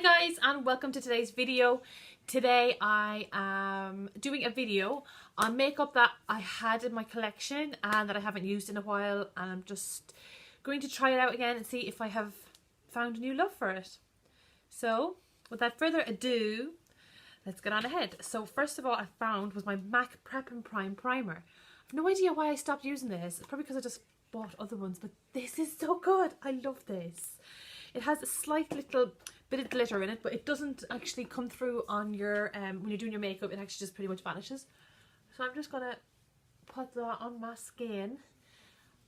Hi guys, and welcome to today's video. Today I am doing a video on makeup that I had in my collection and that I haven't used in a while, and I'm just going to try it out again and see if I have found a new love for it. So without further ado, let's get on ahead. So first of all, I found was my MAC Prep and Prime primer. I've no idea why I stopped using this. It's probably because I just bought other ones, but this is so good. I love this. It has a slight little bit of glitter in it, but it doesn't actually come through on your when you're doing your makeup. It actually just pretty much vanishes. So I'm just gonna put that on my skin.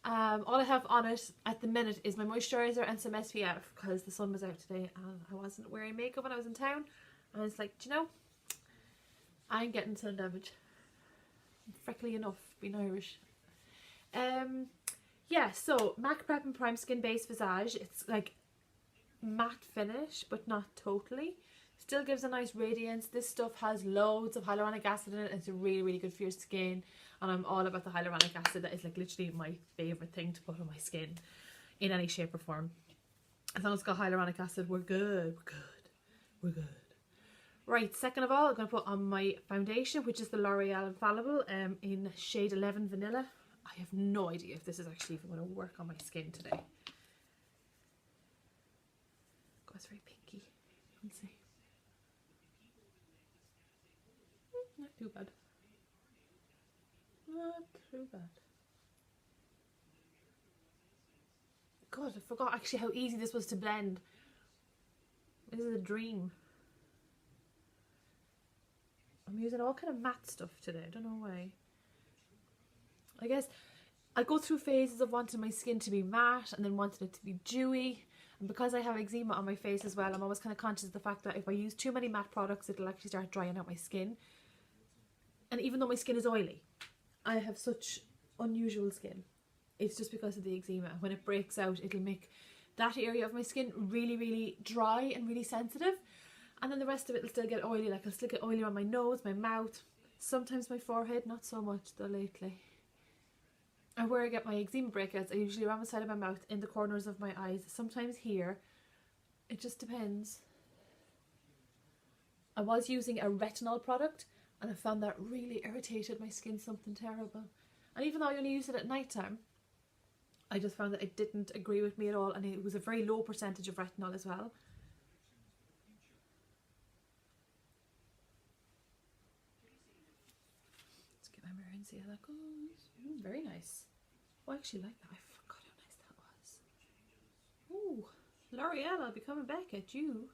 All I have on it at the minute is my moisturizer and some SPF because the sun was out today and I wasn't wearing makeup when I was in town. And I was like, do you know, I ain't getting sun damage. I'm freckly enough being Irish. Yeah, so MAC Prep and Prime Skin Base Visage. It's like matte finish, but not totally. Still gives a nice radiance. This stuff has loads of hyaluronic acid in it. It's really good for your skin, and I'm all about the hyaluronic acid. That is like literally my favorite thing to put on my skin in any shape or form. As long as it's got hyaluronic acid, we're good. We're good. Right, second of all, I'm going to put on my foundation, which is the L'Oreal Infallible in shade 11 Vanilla. I have no idea if this is actually even going to work on my skin today. God, it's very pinky. Let's see. Not too bad. Not too bad. God, I forgot actually how easy this was to blend. This is a dream. I'm using all kind of matte stuff today. I don't know why. I guess I go through phases of wanting my skin to be matte and then wanting it to be dewy. And because I have eczema on my face as well, I'm always kind of conscious of the fact that if I use too many matte products, it'll actually start drying out my skin. And even though my skin is oily, I have such unusual skin. It's just because of the eczema. When it breaks out, it'll make that area of my skin really dry and really sensitive. And then the rest of it will still get oily. Like I'll still get oily on my nose, my mouth, sometimes my forehead. Not so much though lately. And where I get my eczema breakouts, I usually around the side of my mouth, in the corners of my eyes, sometimes here. It just depends. I was using a retinol product and I found that really irritated my skin something terrible. And even though I only used it at night time, I just found that it didn't agree with me at all, and it was a very low percentage of retinol as well. Let's get my mirror and see how that goes. Very nice. Oh, I actually like that. I forgot how nice that was. Ooh, L'Oreal, I'll be coming back at you.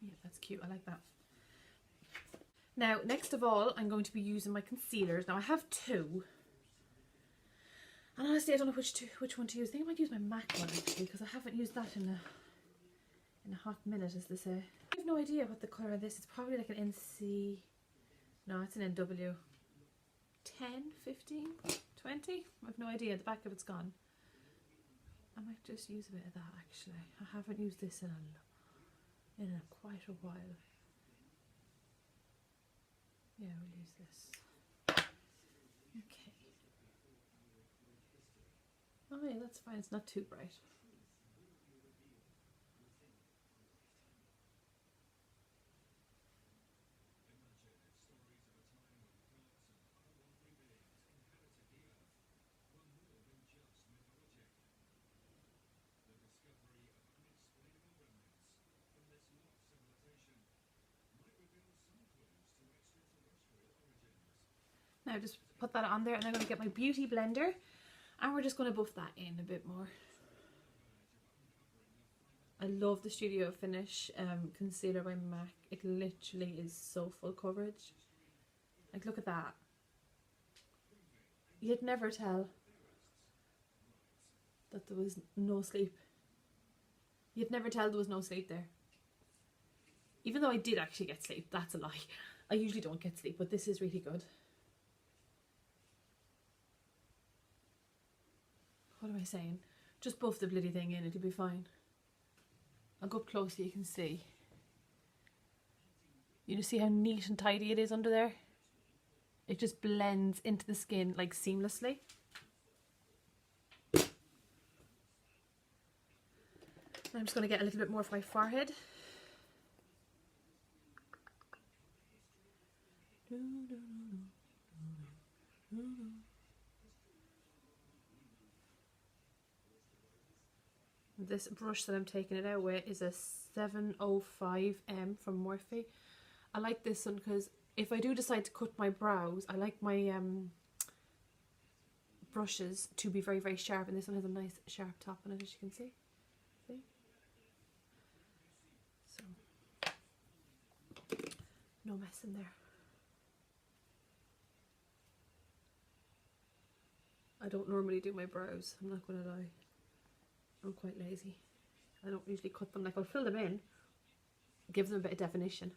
Yeah, that's cute. I like that. Now, next of all, I'm going to be using my concealers. Now, I have two. And honestly, I don't know which one to use. I think I might use my MAC one actually, because I haven't used that in a hot minute, as they say. I have no idea what the colour of this is. It's probably like an NC. No, it's an NW. 10, 15, 20? I have no idea. The back of it's gone. I might just use a bit of that actually. I haven't used this in quite a while. Yeah, we'll use this. Okay. Oh yeah, that's fine. It's not too bright. Now just put that on there, and I'm going to get my beauty blender and we're just going to buff that in a bit more. I love the Studio Finish concealer by MAC. It literally is so full coverage. Like, look at that. You'd never tell that there was no sleep. You'd never tell there was no sleep there. Even though I did actually get sleep, that's a lie. I usually don't get sleep, but this is really good. What am I saying? Just buff the bloody thing in, it'll be fine. I'll go up close so you can see. You see how neat and tidy it is under there? It just blends into the skin like seamlessly. I'm just going to get a little bit more of my forehead. This brush that I'm taking it out with is a 705M from Morphe. I like this one because if I do decide to cut my brows, I like my brushes to be very, very sharp, and this one has a nice sharp top on it, as you can see. See? So, no mess in there. I don't normally do my brows, I'm not going to lie. I'm quite lazy. I don't usually cut them. Like, I'll fill them in, give them a bit of definition.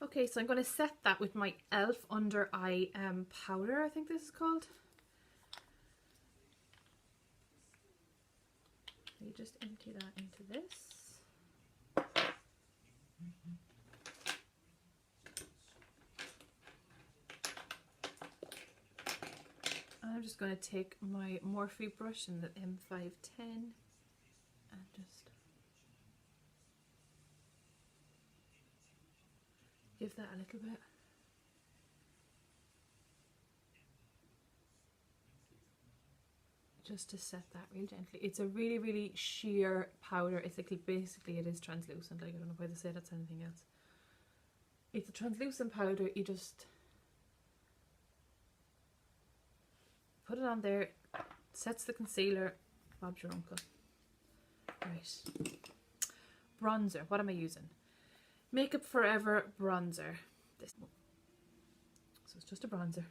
Okay, so I'm going to set that with my e.l.f. under eye powder, I think this is called. You just empty that into this. And I'm just going to take my Morphe brush in the M510 and just give that a little bit. Just to set that real gently. It's a really, really sheer powder. It's like, basically it is translucent. Like, I don't know why they say that's anything else. It's a translucent powder. You just put it on there, sets the concealer. Bob's your uncle. Right. Bronzer. What am I using? Makeup Forever bronzer. This. So it's just a bronzer.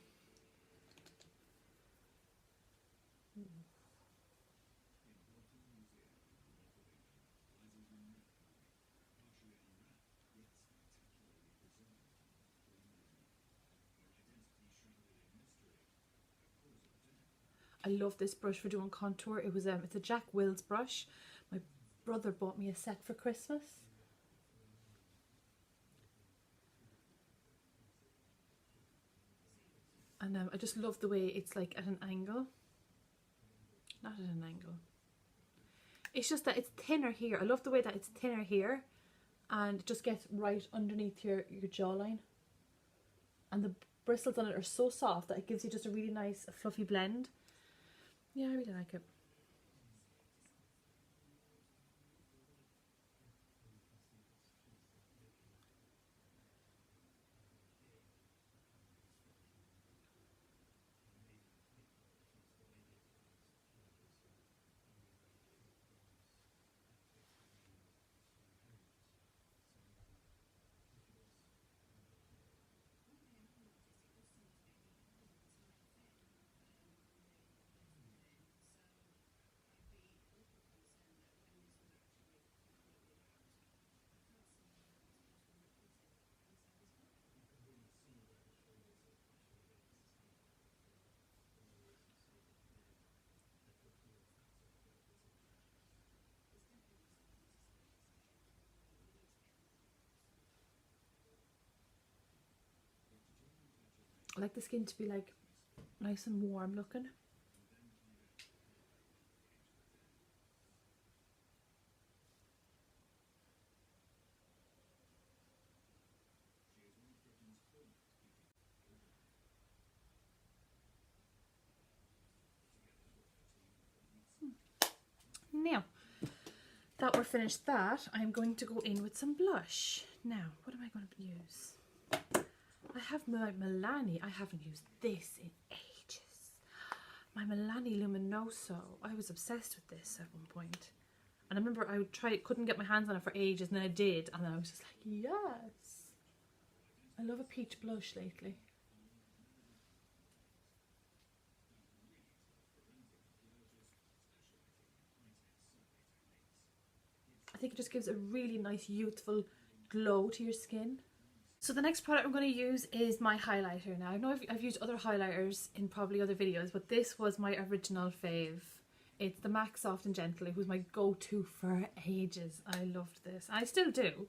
I love this brush for doing contour. It was it's a Jack Wills brush. My brother bought me a set for Christmas. And I just love the way it's like at an angle. Not at an angle. It's just that it's thinner here. I love the way that it's thinner here and it just gets right underneath your jawline. And the bristles on it are so soft that it gives you just a really nice fluffy blend. Yeah, I really like it. I like the skin to be like nice and warm looking. Now that we're finished that, I'm going to go in with some blush. Now, what am I going to use? I have my Milani. I haven't used this in ages. My Milani Louminoso. I was obsessed with this at one point. And I remember I would try, couldn't get my hands on it for ages, and then I did, and then I was just like, yes. I love a peach blush lately. I think it just gives a really nice youthful glow to your skin. So the next product I'm going to use is my highlighter. Now I know I've used other highlighters in probably other videos, but this was my original fave. It's the MAC Soft and Gentle. It was my go-to for ages. I loved this. I still do.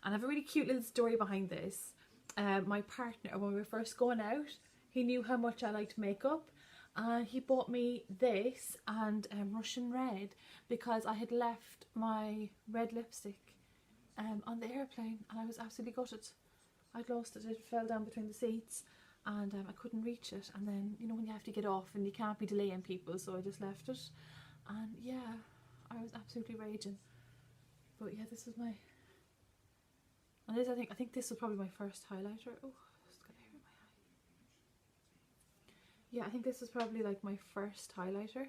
And I have a really cute little story behind this. My partner, when we were first going out, he knew how much I liked makeup, and he bought me this and Russian red because I had left my red lipstick on the airplane, and I was absolutely gutted. I'd lost it. It fell down between the seats, and I couldn't reach it. And then, you know, when you have to get off and you can't be delaying people, so I just left it. And yeah, I was absolutely raging. But yeah, this was my... And this, I think this was probably my first highlighter. Oh, I just got hair in my eye. Yeah, I think this was probably like my first highlighter.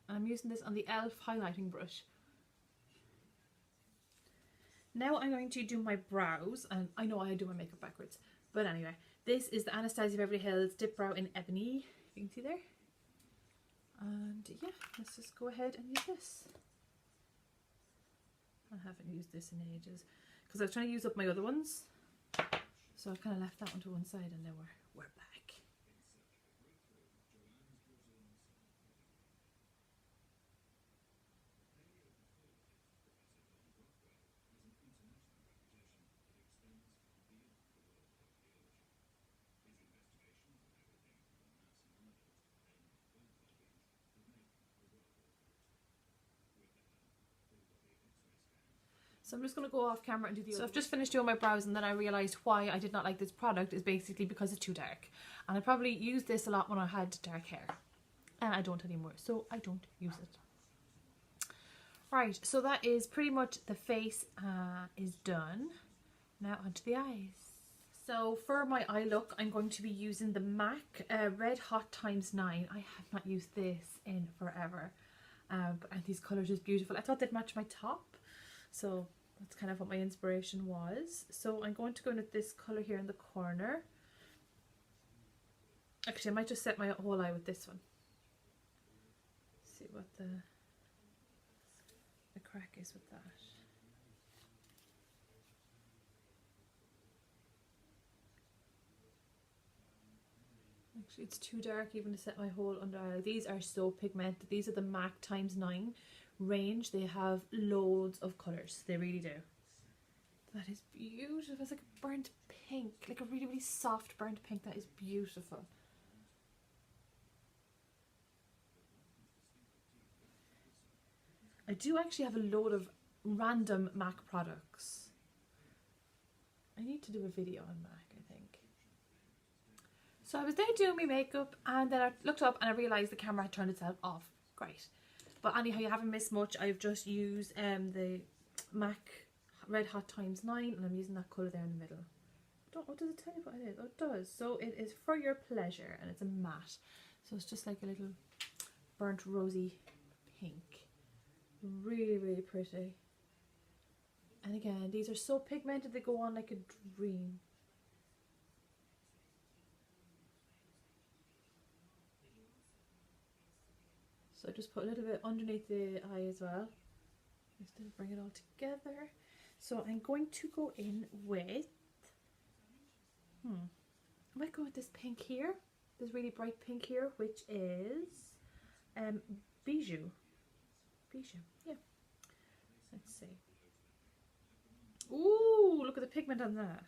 And I'm using this on the e.l.f. highlighting brush. Now I'm going to do my brows, and I know I do my makeup backwards, but anyway, this is the Anastasia Beverly Hills Dip Brow in Ebony, if you can see there. And yeah, let's just go ahead and use this. I haven't used this in ages because I was trying to use up my other ones, so I've kind of left that one to one side, and now we're back. So I'm just going to go off camera and do the other. So I've just finished doing my brows, and then I realised why I did not like this product is basically because it's too dark. And I probably used this a lot when I had dark hair. And I don't anymore, so I don't use it. Right, so that is pretty much the face is done. Now onto the eyes. So for my eye look, I'm going to be using the MAC Red Hot Times 9. I have not used this in forever. But these colours are beautiful. I thought they'd match my top. So that's kind of what my inspiration was. So I'm going to go in with this colour here in the corner. Actually, I might just set my whole eye with this one. See what the crack is with that. Actually, it's too dark even to set my whole under eye. These are so pigmented. These are the MAC Times 9 range. They have loads of colours. They really do. That is beautiful. It's like a burnt pink, like a really, really soft burnt pink. That is beautiful. I do actually have a load of random MAC products. I need to do a video on MAC, I think. So I was there doing my makeup, and then I looked up and I realised the camera had turned itself off. Great. But anyhow, you haven't missed much. I've just used the MAC Red Hot Times 9, and I'm using that colour there in the middle. What does it tell you what it is? Oh, it does. So it is For Your Pleasure, and it's a matte. So it's just like a little burnt rosy pink. Really, really pretty. And again, these are so pigmented, they go on like a dream. So I just put a little bit underneath the eye as well, just to bring it all together. So I'm going to go in with, I might go with this pink here, this really bright pink here, which is Bijou, yeah. Let's see. Ooh, look at the pigment on that.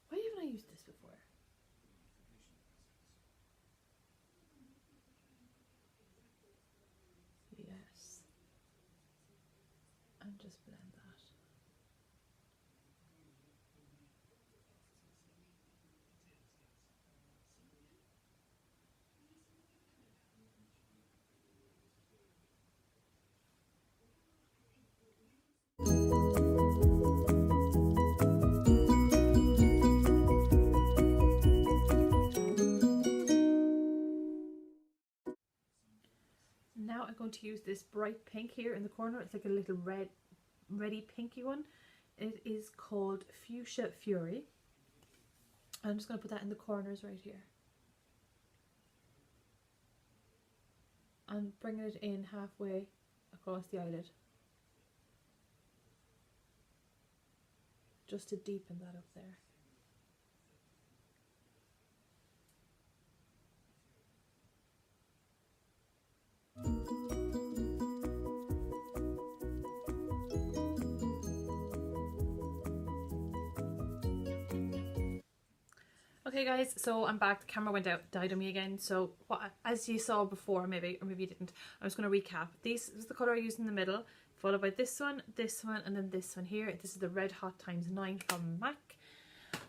Why haven't I used this before? Yes. And just blend that. Now I'm going to use this bright pink here in the corner. It's like a little red Ready Pinky one. It is called Fuchsia Fury. I'm just going to put that in the corners right here. And bring it in halfway across the eyelid. Just to deepen that up there. Okay guys, so I'm back. The camera went out, died on me again. So as you saw before, maybe, or maybe you didn't, I was going to recap. This is the colour I used in the middle, followed by this one, and then this one here. This is the Red Hot ×9 from MAC.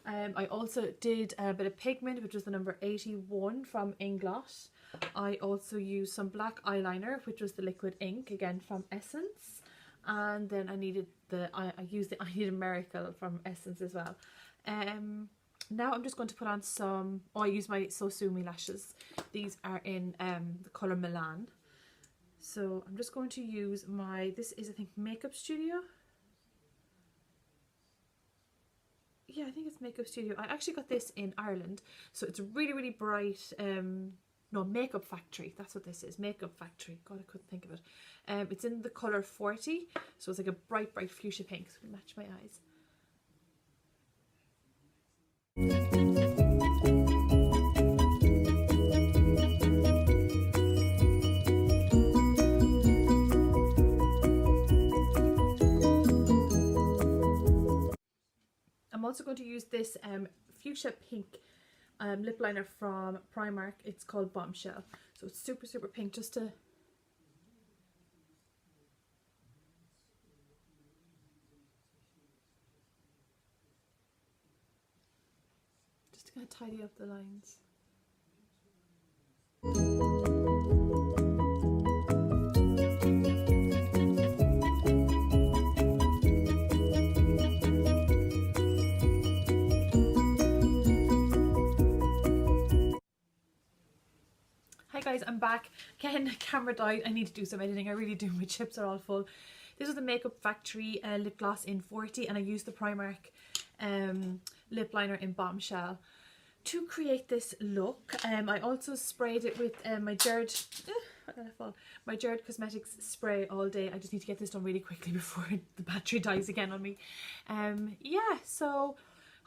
I also did a bit of pigment, which was the number 81 from Inglot. I also used some black eyeliner, which was the liquid ink, again from Essence. And then I used the I Needed Miracle from Essence as well. Now I'm just going to put on some, I use my So Sumi lashes. These are in the colour Milan. So I'm just going to use this is I think Makeup Studio. Yeah, I think it's Makeup Studio. I actually got this in Ireland. So it's a really, really bright, no, Makeup Factory. That's what this is, Makeup Factory. God, I couldn't think of it. It's in the colour 40. So it's like a bright, bright fuchsia pink. So it'll match my eyes. I'm also going to use this fuchsia pink lip liner from Primark. It's called Bombshell. So it's super, super pink, just to kind of tidy up the lines. Hi guys, I'm back. Again, camera died. I need to do some editing. I really do. My chips are all full. This is the Makeup Factory lip gloss in 40, and I used the Primark lip liner in Bombshell to create this look. I also sprayed it with my Gerard Cosmetics spray all day. I just need to get this done really quickly before the battery dies again on me. Yeah, so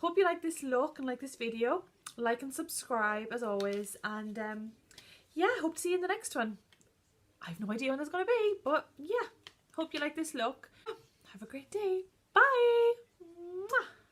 hope you like this look and like this video. Like and subscribe as always, and yeah, hope to see you in the next one. I have no idea when that's going to be, but yeah, hope you like this look. Have a great day. Bye. Mwah.